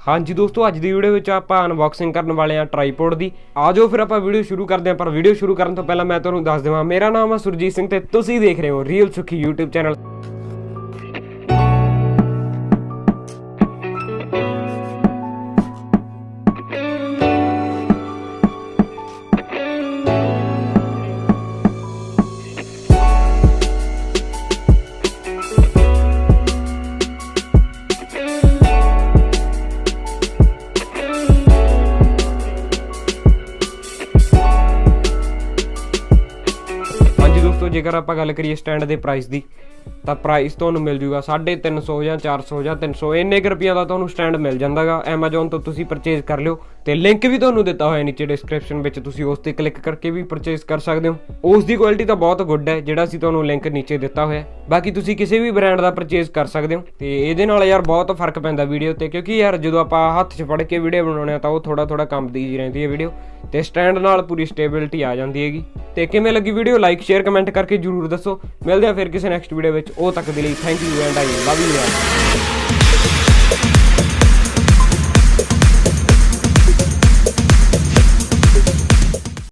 हाँ जी दोस्तों, अज की वीडियो में आप अनबॉक्सिंग करने वाले हैं ट्राईपोड की। आ जाओ फिर आप वीडियो शुरू करते हैं। पर वीडियो शुरू करने तो पहले मैं तुहानूं दस देवां, मेरा नाम है surjeet सिंह ते तुसीं देख रहे हो रियल सुखी यूट्यूब चैनल। जेकर आप गल करिए स्टैंड के प्राइस की, तो प्राइस तुहानूं मिल जूगा 350 या 400 या 300 इन्ने क रुपया का तुहानूं स्टैंड मिल जांदा गा। एमेजोन तो तुसीं परचेज कर लिओ ते लिंक भी तुहानूं दिता होया नीचे डिस्क्रिप्शन में, तुसीं उस ते क्लिक करके भी परचेज कर सकते हो। उस दी क्वालिटी तो बहुत गुड है जिहड़ा असीं तुहानूं लिंक नीचे दिता होया। बाकी तुसीं किसी भी ब्रांड का परचेज कर सकते हो ते इहदे नाल यार बहुत फर्क पैंदा वीडियो ते, क्योंकि यार जदों आपां हत्थ 'च फड़ के वीडियो बनाउने तां ओह थोड़ा थोड़ा कंबदी जी रहिंदी है वीडियो, ते स्टैंड नाल पूरी स्टेबिलिटी आ जाती हैगी। ते किवें लगी वीडियो लाइक शेयर कमेंट करके जरूर दसो। मिलदे आ फिर किसी नैक्सट वीडियो में, उद तक दे लई thank you and I love you.